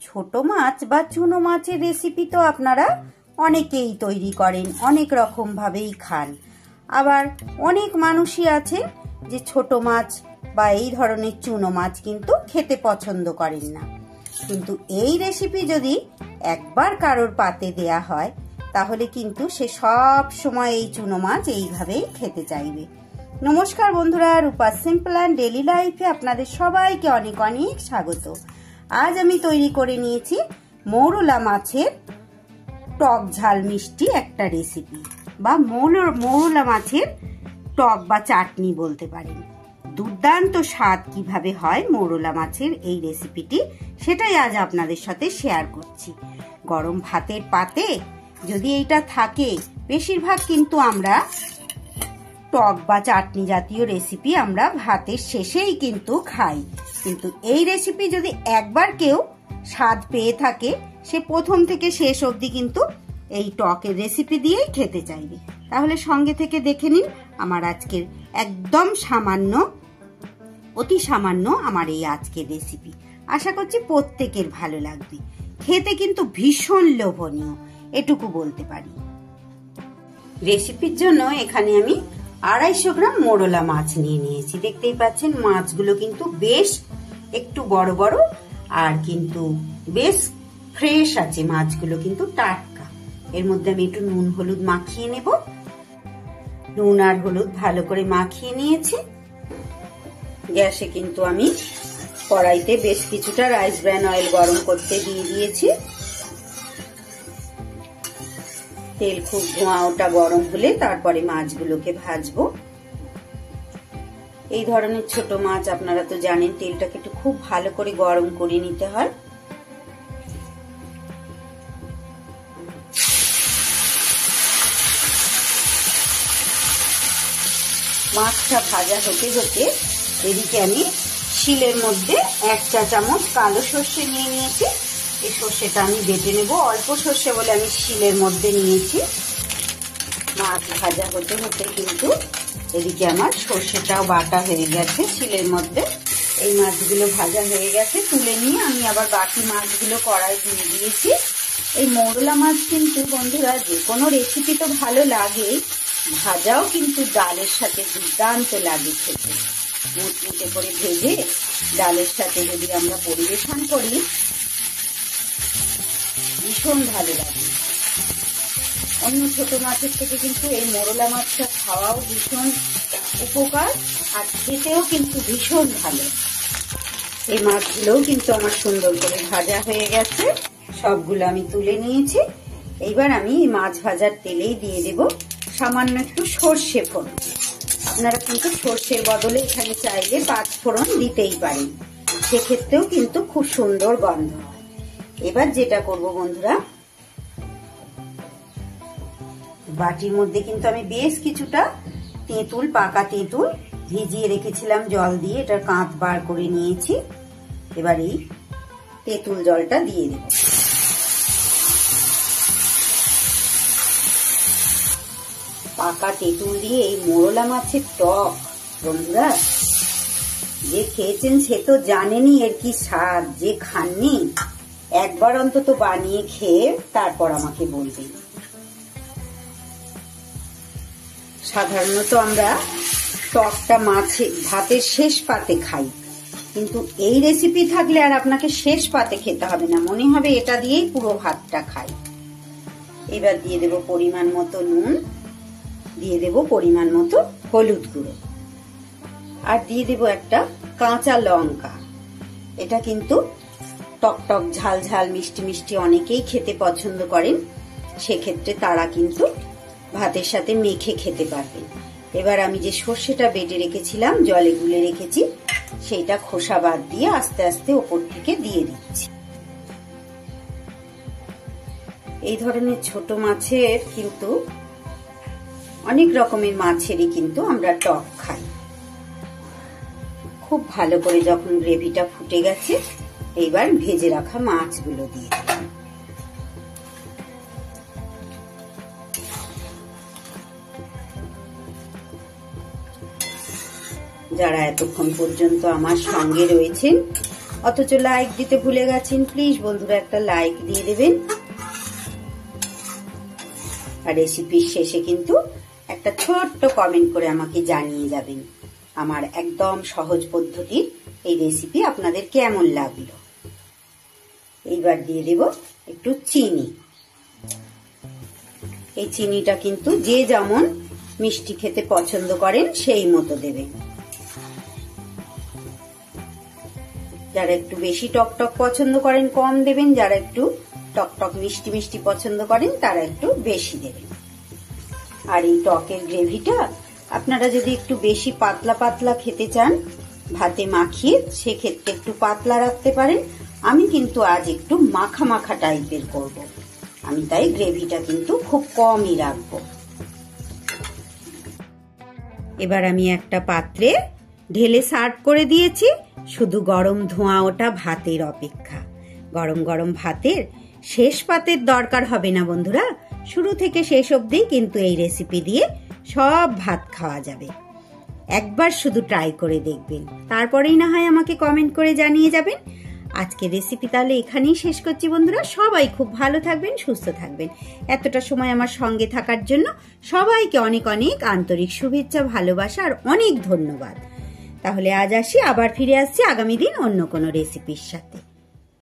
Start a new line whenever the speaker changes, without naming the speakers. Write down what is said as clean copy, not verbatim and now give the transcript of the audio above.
ছোট মাছ বা চুনো মাছের রেসিপি তো আপনারা অনেকেই তৈরি করেন, অনেক রকম ভাবেই খান। আবার অনেক মানুষই আছে যে ছোট মাছ বা এই ধরনের চুনো মাছ কিন্তু খেতে পছন্দ করেন না। কিন্তু এই রেসিপি যদি একবার কারোর পাতে দেয়া হয় তাহলে কিন্তু সে সব সময় এই চুনো মাছ এইভাবেই খেতে চাইবে। নমস্কার বন্ধুরা, রূপা সিম্পল অ্যান্ড ডেলি লাইফে আপনাদের সবাইকে অনেক অনেক স্বাগত। আজ আমি তৈরি করে নিয়েছি মৌরলা মাছের টক ঝাল মিষ্টি একটা রেসিপি, বা মৌরলা মাছের টক বা চাটনি বলতে পারেন। দুর্দান্ত স্বাদ কিভাবে হয় মৌরলা মাছের এই রেসিপিটি, সেটাই আজ আপনাদের সাথে শেয়ার করছি। গরম ভাতের পাতে যদি এইটা থাকে, বেশিরভাগ কিন্তু আমরা টক বা চাটনি জাতীয় রেসিপি আমরা ভাতের শেষেই কিন্তু খাই। কিন্তু এই রেসিপি যদি একবার কেউ স্বাদ পেয়ে থাকে, সে প্রথম থেকে শেষ অবধি কিন্তু এই টকের রেসিপি দিয়েই খেতে চাইবে। তাহলে সঙ্গে থেকে দেখে নিন আমার আজকের একদম সামান্য, অতি সামান্য আমার এই আজকের রেসিপি। আশা করছি প্রত্যেকের ভালো লাগবে। খেতে কিন্তু ভীষণ লোভনীয়, এটুকু বলতে পারি। রেসিপির জন্য এখানে আমি 250 গ্রাম মৌরলা মাছ নিয়ে নিয়েছি। দেখতেই পাচ্ছেন মাছগুলো কিন্তু বেশ একটু বড় বড় আর কিন্তু বেশ ফ্রেশ আছে, মাছগুলো কিন্তু টাটকা। এর মধ্যে আমি একটু নুন হলুদ মাখিয়ে নেব। নুন আর হলুদ ভালো করে মাখিয়ে নিয়েছি। গ্যাসে কিন্তু আমি কড়াইতে বেশ কিছুটা রাইস ব্র্যান অয়েল গরম করতে দিয়ে দিয়েছি। তেল খুব ধোঁয়া ওটা গরম হলে তারপরে মাছগুলোকে ভাজবো। এই ধরনের ছোট মাছ আপনারা তো জানেন, তেলটাকে একটু খুব ভালো করে গরম করে নিতে হয়। মাছটা ভাজা হতে হতে এদিকে আমি শিলের মধ্যে 1 চা চামচ কালো সর্ষে নিয়ে নিয়েছি। এই সর্ষেটা আমি বেটে নেব। অল্প সর্ষে বলে আমি শিলের মধ্যে নিয়েছি। মাছ ভাজা হতে হতে কিন্তু এদিকে আমার সর্ষেটাও বাটা হয়ে গেছে শিলের মধ্যে। এই মাছগুলো ভাজা হয়ে গেছে, তুলে নিয়ে আমি আবার বাকি মাছগুলো কড়াই দিয়ে দিয়েছি। এই মৌরলা মাছ কিন্তু বন্ধুরা যে কোনো রেসিপি তো ভালো লাগে, ভাজাও কিন্তু ডালের সাথে দুর্দান্ত লাগে খেতে। মুচমুচে করে ভেজে ডালের সাথে যদি আমরা পরিবেশন করি, ভীষণ ভালো লাগে। অন্য ছোট মাছের থেকে কিন্তু এই মৌরলা মাছটা খাওয়াও ভীষণ উপকার, আর খেতেও কিন্তু ভীষণ ভালো। এই মাছগুলোও কিন্তু আমার সুন্দর করে ভাজা হয়ে গেছে, সবগুলো আমি তুলে নিয়েছি। এইবার আমি এই মাছ ভাজার তেলেই দিয়ে দেব সামান্য একটু সর্ষে ফোড়ন। আপনারা কিন্তু সর্ষের বদলে এখানে চাইলে 5 ফোড়ন দিতেই পারেন, সেক্ষেত্রেও কিন্তু খুব সুন্দর গন্ধ হয়। এবার যেটা করব বন্ধুরা, বাটির মধ্যে কিন্তু আমি বেশ কিছুটা তেঁতুল, পাকা তেঁতুল ভিজিয়ে রেখেছিলাম জল দিয়ে, এটার কাঁচ বার করে নিয়েছি। এবার এই তেঁতুল জলটা দিয়ে দেব। পাকা তেঁতুল দিয়ে এই মৌরলা মাছের টক বন্ধুরা, যে খেয়েছেন সে তো জানেনই এর কি স্বাদ। যে খাননি একবার অন্তত বানিয়ে খেয়ে তারপর আমাকে বলবেন। সাধারণত আমরা টকটা ভাতের শেষ পাতে খাই, কিন্তু এই রেসিপি থাকলে আর আপনাকে শেষ পাতে খেতে হবে না, মনে হবে এটা দিয়েই পুরো ভাতটা খাই। এবার দিয়ে দেব পরিমাণ মতো নুন, দিয়ে দেব পরিমাণ মতো হলুদ গুঁড়ো, আর দিয়ে দেব একটা কাঁচা লঙ্কা। এটা কিন্তু টক টক ঝাল ঝাল মিষ্টি মিষ্টি অনেকেই খেতে পছন্দ করেন, সেক্ষেত্রে তারা কিন্তু ভাতের সাথে মেখে খেতে পারবেন। এবার আমি যে সর্ষেটা বেটে রেখেছিলাম, জলে গুলে রেখেছি, সেইটা খোসা বাদ দিয়ে আস্তে আস্তে ওপর থেকে দিয়ে দিচ্ছি। এই ধরনের ছোট মাছের কিন্তু অনেক রকমের মাছেরই কিন্তু আমরা টক খাই। খুব ভালো করে যখন গ্রেভিটা ফুটে গেছে, এইবার ভেজে রাখা মাছগুলো দিয়ে দিলাম। যারা এতক্ষণ পর্যন্ত আমার সঙ্গে রয়েছেন অথচ লাইক দিতে ভুলে গেছেন। প্লিজ বন্ধুরা একটা লাইক দিয়ে দেবেন। আর রেসিপির শেষে কিন্তু একটা ছোট্ট কমেন্ট করে আমাকে জানিয়ে যাবেন আমার একদম সহজ পদ্ধতির এই রেসিপি আপনাদের কেমন লাগলো। এইবার দিয়ে দেব একটু চিনি। এই চিনিটা কিন্তু যে যেমন মিষ্টি খেতে পছন্দ করেন সেই মতো দেবেন। যারা একটু বেশি টকটক পছন্দ করেন কম দেবেন, যারা একটু টকটক মিষ্টি মিষ্টি পছন্দ করেন তারা একটু বেশি দেবেন। আর এই টকের গ্রেভিটা আপনারা যদি একটু বেশি পাতলা পাতলা খেতে চান ভাতে মাখিয়ে, সেক্ষেত্রে একটু পাতলা রাখতে পারেন। আমি কিন্তু আজ একটু মাখা মাখা টাইপের করব, আমি তাই গ্রেভিটা কিন্তু খুব কমই রাখবো। এবার আমি একটা পাত্রে ঢেলে সার্ভ করে দিয়েছি। শুধু গরম ধোঁয়া ওটা ভাতের অপেক্ষা। গরম গরম ভাতের শেষ পাতের দরকার হবে না বন্ধুরা, শুরু থেকে শেষ অবধি কিন্তু এই রেসিপি দিয়ে সব ভাত খাওয়া যাবে। একবার শুধু ট্রাই করে দেখবেন, তারপরেই না হয় আমাকে কমেন্ট করে জানিয়ে যাবেন। আজকের রেসিপি তাহলে এখানেই শেষ করছি বন্ধুরা। সবাই খুব ভালো থাকবেন, সুস্থ থাকবেন। এতটা সময় আমার সঙ্গে থাকার জন্য সবাইকে অনেক অনেক আন্তরিক শুভেচ্ছা, ভালোবাসা আর অনেক ধন্যবাদ। তাহলে আজ আসি, আবার ফিরে আসছি আগামী দিন অন্য কোনো রেসিপির সাথে।